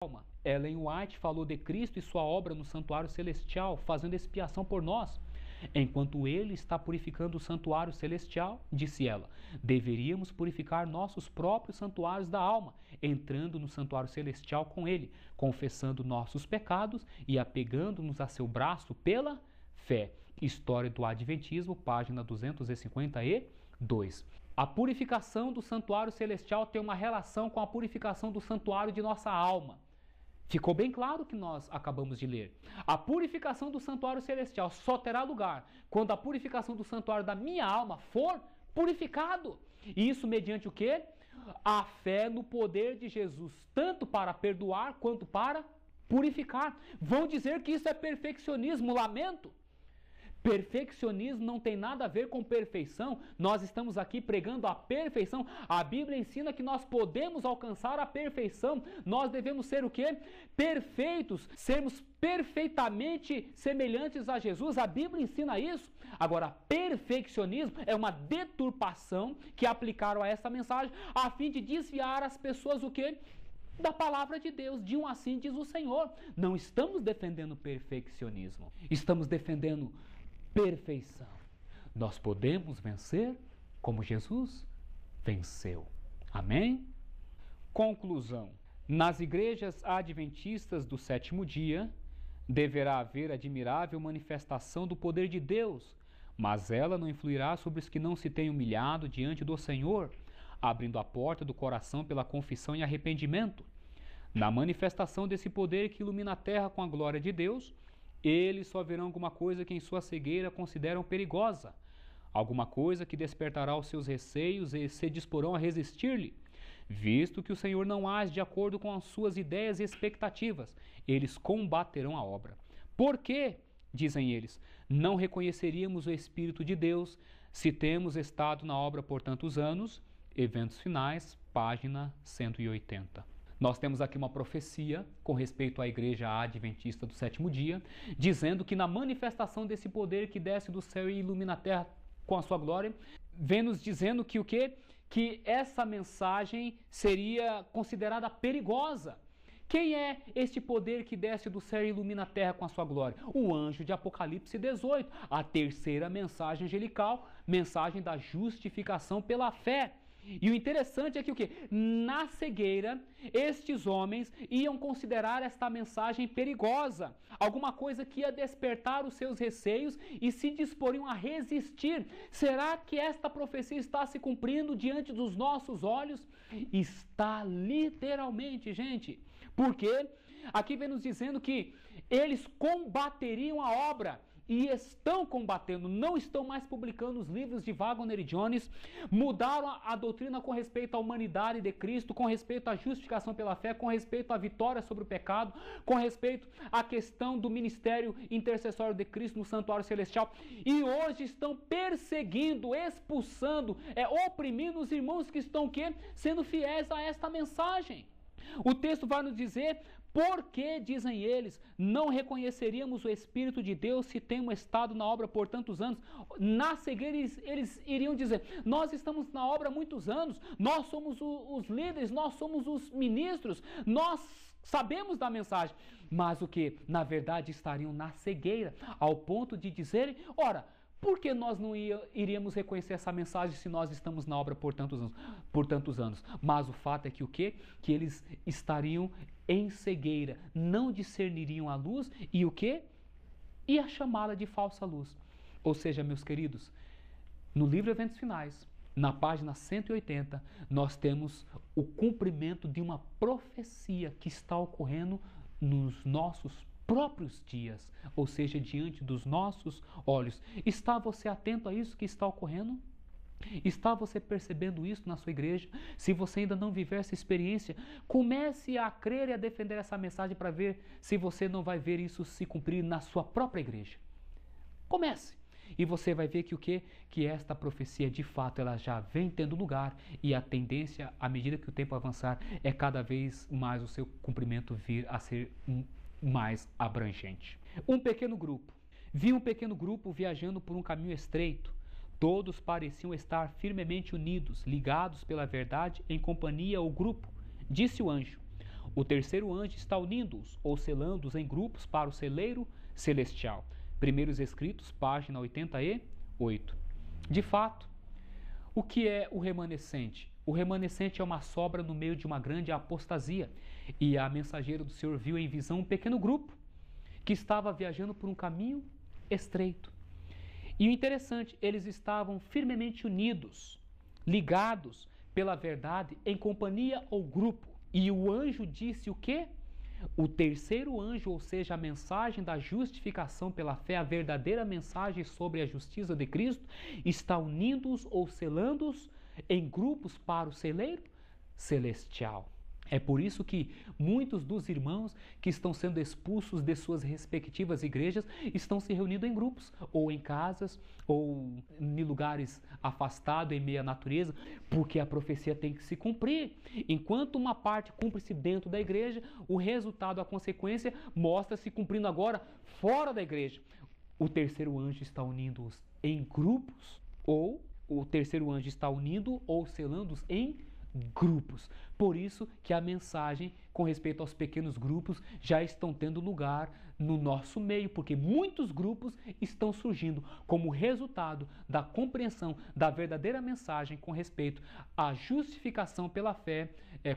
alma. Ellen White falou de Cristo e sua obra no santuário celestial, fazendo expiação por nós. Enquanto Ele está purificando o santuário celestial, disse ela, deveríamos purificar nossos próprios santuários da alma, entrando no santuário celestial com Ele, confessando nossos pecados e apegando-nos a seu braço pela fé. História do Adventismo, página 252. A purificação do santuário celestial tem uma relação com a purificação do santuário de nossa alma. Ficou bem claro que nós acabamos de ler. A purificação do santuário celestial só terá lugar quando a purificação do santuário da minha alma for purificado. E isso mediante o quê? A fé no poder de Jesus, tanto para perdoar quanto para purificar. Vão dizer que isso é perfeccionismo, lamento. Perfeccionismo não tem nada a ver com perfeição. Nós estamos aqui pregando a perfeição. A Bíblia ensina que nós podemos alcançar a perfeição. Nós devemos ser o quê? Perfeitos, sermos perfeitamente semelhantes a Jesus. A Bíblia ensina isso. Agora, perfeccionismo é uma deturpação que aplicaram a essa mensagem a fim de desviar as pessoas o quê? Da palavra de Deus, de um assim diz o Senhor. Não estamos defendendo perfeccionismo, estamos defendendo perfeição. Nós podemos vencer como Jesus venceu. Amém? Conclusão. Nas igrejas adventistas do sétimo dia, deverá haver admirável manifestação do poder de Deus, mas ela não influirá sobre os que não se têm humilhado diante do Senhor, abrindo a porta do coração pela confissão e arrependimento. Na manifestação desse poder que ilumina a terra com a glória de Deus, eles só verão alguma coisa que em sua cegueira consideram perigosa, alguma coisa que despertará os seus receios e se disporão a resistir-lhe. Visto que o Senhor não age de acordo com as suas ideias e expectativas, eles combaterão a obra. Por quê? Dizem eles, não reconheceríamos o Espírito de Deus se temos estado na obra por tantos anos? Eventos finais, página 180. Nós temos aqui uma profecia com respeito à igreja adventista do sétimo dia, dizendo que na manifestação desse poder que desce do céu e ilumina a terra com a sua glória, vem nos dizendo que o quê? Que essa mensagem seria considerada perigosa. Quem é este poder que desce do céu e ilumina a terra com a sua glória? O anjo de Apocalipse 18, a terceira mensagem angelical, mensagem da justificação pela fé. E o interessante é que o quê? Na cegueira, estes homens iam considerar esta mensagem perigosa, alguma coisa que ia despertar os seus receios e se disporiam a resistir. Será que esta profecia está se cumprindo diante dos nossos olhos? Está literalmente, gente. Porque aqui vem nos dizendo que eles combateriam a obra. E estão combatendo, não estão mais publicando os livros de Wagner e Jones, mudaram a doutrina com respeito à humanidade de Cristo, com respeito à justificação pela fé, com respeito à vitória sobre o pecado, com respeito à questão do ministério intercessório de Cristo no santuário celestial. E hoje estão perseguindo, expulsando, oprimindo os irmãos que estão o quê? Sendo fiéis a esta mensagem. O texto vai nos dizer, porque, dizem eles, não reconheceríamos o Espírito de Deus se temos estado na obra por tantos anos. Na cegueira eles iriam dizer, nós estamos na obra há muitos anos, nós somos os líderes, nós somos os ministros, nós sabemos da mensagem. Mas o que? Na verdade estariam na cegueira, ao ponto de dizerem, ora, por que nós não iríamos reconhecer essa mensagem se nós estamos na obra por tantos anos? Mas o fato é que o quê? Que eles estariam em cegueira, não discerniriam a luz e o quê? E a chamá-la de falsa luz. Ou seja, meus queridos, no livro Eventos Finais, na página 180, nós temos o cumprimento de uma profecia que está ocorrendo nos nossos próprios dias, ou seja, diante dos nossos olhos. Está você atento a isso que está ocorrendo? Está você percebendo isso na sua igreja? Se você ainda não viver essa experiência, comece a crer e a defender essa mensagem para ver se você não vai ver isso se cumprir na sua própria igreja. Comece! E você vai ver que o quê? Que esta profecia, de fato, ela já vem tendo lugar e a tendência, à medida que o tempo avançar, é cada vez mais o seu cumprimento vir a ser mais abrangente. Um pequeno grupo. Vi um pequeno grupo viajando por um caminho estreito. Todos pareciam estar firmemente unidos, ligados pela verdade, em companhia ou grupo. Disse o anjo, O terceiro anjo está unindo-os ou selando-os em grupos para o celeiro celestial. Primeiros Escritos, página 88. De fato, o que é o remanescente? O remanescente é uma sobra no meio de uma grande apostasia. E a mensageira do Senhor viu em visão um pequeno grupo que estava viajando por um caminho estreito. E o interessante, eles estavam firmemente unidos, ligados pela verdade, em companhia ou grupo. E o anjo disse o quê? O terceiro anjo, ou seja, a mensagem da justificação pela fé, a verdadeira mensagem sobre a justiça de Cristo, está unindo-os ou selando-os em grupos para o celeiro celestial. É por isso que muitos dos irmãos que estão sendo expulsos de suas respectivas igrejas estão se reunindo em grupos, ou em casas, ou em lugares afastados, em meio à natureza, porque a profecia tem que se cumprir. Enquanto uma parte cumpre-se dentro da igreja, o resultado, a consequência, mostra-se cumprindo agora fora da igreja. O terceiro anjo está unindo-os em grupos, ou o terceiro anjo está unindo ou selando-os em grupos. Por isso que a mensagem com respeito aos pequenos grupos já estão tendo lugar no nosso meio, porque muitos grupos estão surgindo como resultado da compreensão da verdadeira mensagem com respeito à justificação pela fé,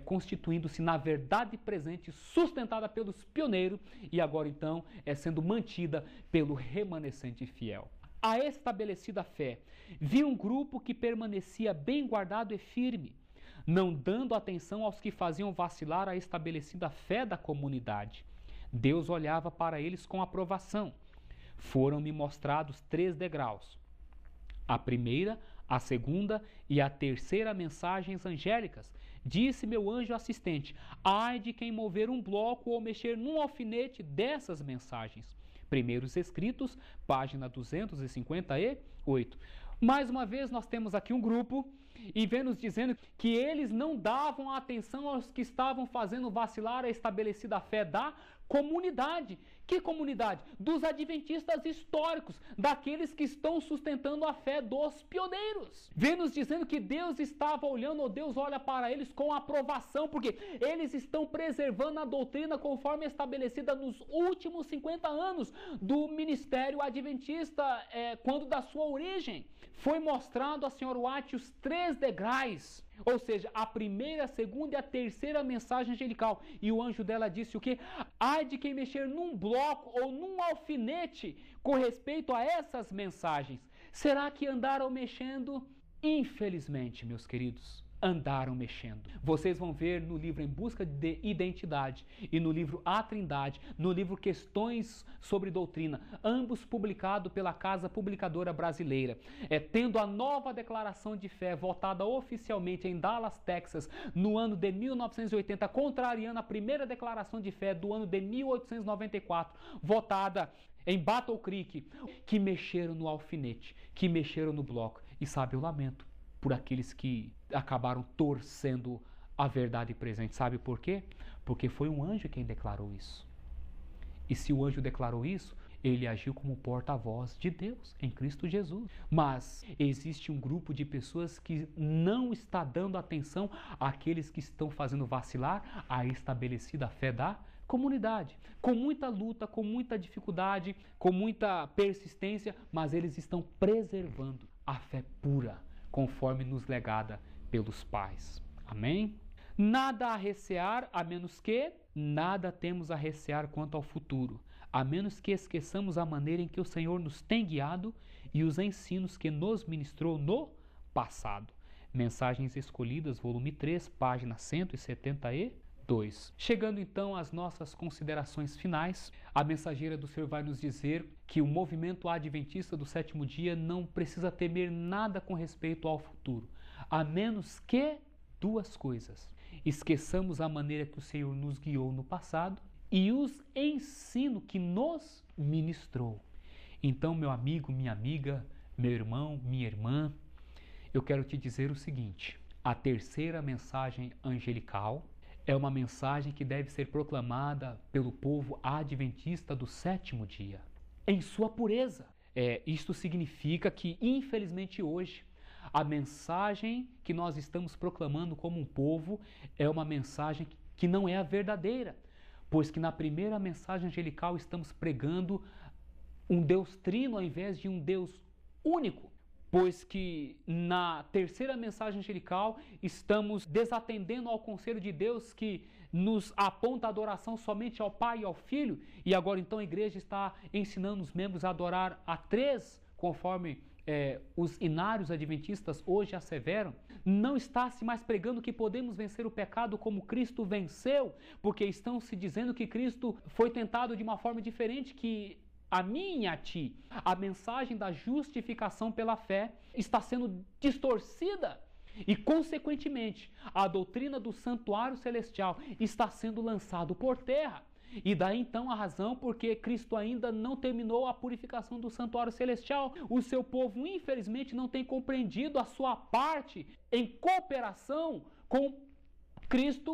constituindo-se na verdade presente, sustentada pelos pioneiros e agora então sendo mantida pelo remanescente fiel. A estabelecida fé viu um grupo que permanecia bem guardado e firme, não dando atenção aos que faziam vacilar a estabelecida fé da comunidade. Deus olhava para eles com aprovação. Foram-me mostrados 3 degraus. A primeira, a segunda e a terceira mensagens angélicas. Disse meu anjo assistente: ai de quem mover um bloco ou mexer num alfinete dessas mensagens. Primeiros Escritos, página 258. Mais uma vez nós temos aqui um grupo e vem nos dizendo que eles não davam atenção aos que estavam fazendo vacilar a estabelecida fé da comunidade. Que comunidade? Dos adventistas históricos, daqueles que estão sustentando a fé dos pioneiros. Vem nos dizendo que Deus estava olhando, ou Deus olha para eles com aprovação, porque eles estão preservando a doutrina conforme estabelecida nos últimos 50 anos do ministério adventista, quando da sua origem. Foi mostrado a Sra. White os 3 degraus, ou seja, a primeira, a segunda e a terceira mensagem angelical. E o anjo dela disse o quê? Ai de quem mexer num bloco ou num alfinete com respeito a essas mensagens. Será que andaram mexendo? Infelizmente, meus queridos, andaram mexendo. Vocês vão ver no livro Em Busca de Identidade e no livro A Trindade, no livro Questões sobre Doutrina, ambos publicados pela Casa Publicadora Brasileira, tendo a nova declaração de fé votada oficialmente em Dallas, Texas, no ano de 1980, contrariando a primeira declaração de fé do ano de 1894, votada em Battle Creek, que mexeram no alfinete, que mexeram no bloco. E sabe, eu lamento por aqueles que acabaram torcendo a verdade presente. Sabe por quê? Porque foi um anjo quem declarou isso. E se o anjo declarou isso, ele agiu como porta-voz de Deus em Cristo Jesus. Mas existe um grupo de pessoas que não está dando atenção àqueles que estão fazendo vacilar a estabelecida fé da comunidade. Com muita luta, com muita dificuldade, com muita persistência, mas eles estão preservando a fé pura, conforme nos legada pelos pais. Amém? Nada a recear, a menos que nada temos a recear quanto ao futuro, a menos que esqueçamos a maneira em que o Senhor nos tem guiado e os ensinos que nos ministrou no passado. Mensagens Escolhidas, volume 3, página 172. Chegando então às nossas considerações finais, a mensageira do Senhor vai nos dizer que o movimento adventista do 7º dia não precisa temer nada com respeito ao futuro, a menos que 2 coisas: esqueçamos a maneira que o Senhor nos guiou no passado e os ensinos que nos ministrou. Então, meu amigo, minha amiga, meu irmão, minha irmã, eu quero te dizer o seguinte: a terceira mensagem angelical é uma mensagem que deve ser proclamada pelo povo adventista do 7º dia, em sua pureza. Isto significa que, infelizmente, hoje, a mensagem que nós estamos proclamando como um povo é uma mensagem que não é a verdadeira, pois que na primeira mensagem angelical estamos pregando um Deus trino ao invés de um Deus único, pois que na terceira mensagem angelical estamos desatendendo ao conselho de Deus que nos aponta a adoração somente ao Pai e ao Filho, e agora então a igreja está ensinando os membros a adorar a três, conforme os inários adventistas hoje asseveram. Não está se mais pregando que podemos vencer o pecado como Cristo venceu, porque estão se dizendo que Cristo foi tentado de uma forma diferente que a mim e a ti. A mensagem da justificação pela fé está sendo distorcida e, consequentemente, a doutrina do santuário celestial está sendo lançado por terra. E daí então a razão porque Cristo ainda não terminou a purificação do santuário celestial. O seu povo, infelizmente, não tem compreendido a sua parte em cooperação com Cristo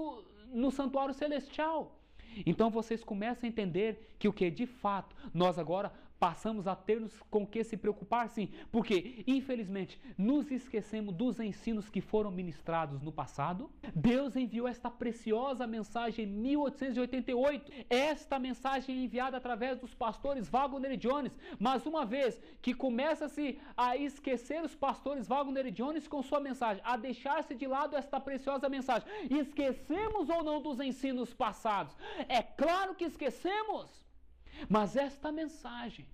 no santuário celestial. Então vocês começam a entender que o que de fato nós agora passamos a ter com que se preocupar, sim, porque infelizmente nos esquecemos dos ensinos que foram ministrados no passado. Deus enviou esta preciosa mensagem em 1888. Esta mensagem é enviada através dos pastores Wagner e Jones, mas uma vez que começa-se a esquecer os pastores Wagner e Jones com sua mensagem, a deixar-se de lado esta preciosa mensagem, esquecemos ou não dos ensinos passados? É claro que esquecemos. Mas esta mensagem,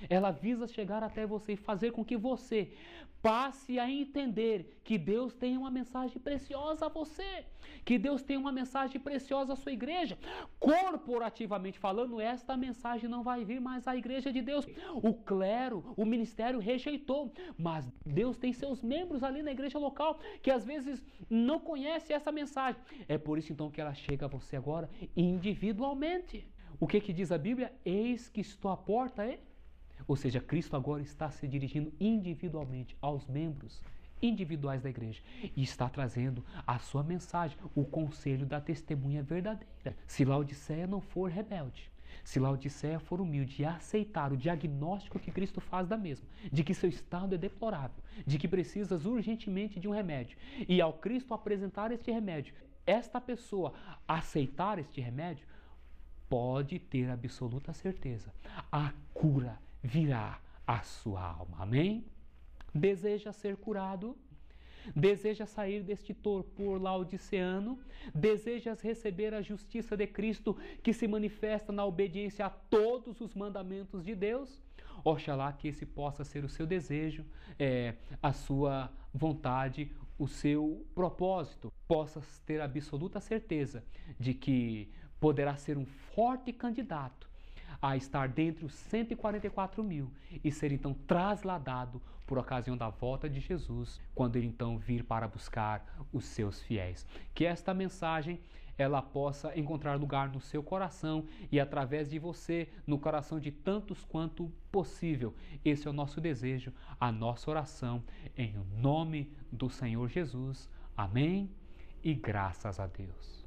ela visa chegar até você e fazer com que você passe a entender que Deus tem uma mensagem preciosa a você, que Deus tem uma mensagem preciosa à sua igreja. Corporativamente falando, esta mensagem não vai vir mais à igreja de Deus. O clero, o ministério rejeitou, mas Deus tem seus membros ali na igreja local que às vezes não conhecem essa mensagem. É por isso então que ela chega a você agora individualmente. O que diz a Bíblia? Eis que estou à porta, Ou seja, Cristo agora está se dirigindo individualmente aos membros individuais da igreja e está trazendo a sua mensagem, o conselho da testemunha verdadeira. Se Laodiceia não for rebelde, se Laodiceia for humilde e aceitar o diagnóstico que Cristo faz da mesma, de que seu estado é deplorável, de que precisas urgentemente de um remédio, e ao Cristo apresentar este remédio, esta pessoa aceitar este remédio, pode ter absoluta certeza, a cura virá à sua alma. Amém? Deseja ser curado? Deseja sair deste torpor laodiceano? Desejas receber a justiça de Cristo que se manifesta na obediência a todos os mandamentos de Deus? Oxalá que esse possa ser o seu desejo, a sua vontade, o seu propósito. Possas ter absoluta certeza de que poderá ser um forte candidato a estar dentre os 144 mil e ser então trasladado por ocasião da volta de Jesus, quando ele então vir para buscar os seus fiéis. Que esta mensagem ela possa encontrar lugar no seu coração e através de você, no coração de tantos quanto possível. Esse é o nosso desejo, a nossa oração, em nome do Senhor Jesus. Amém e graças a Deus.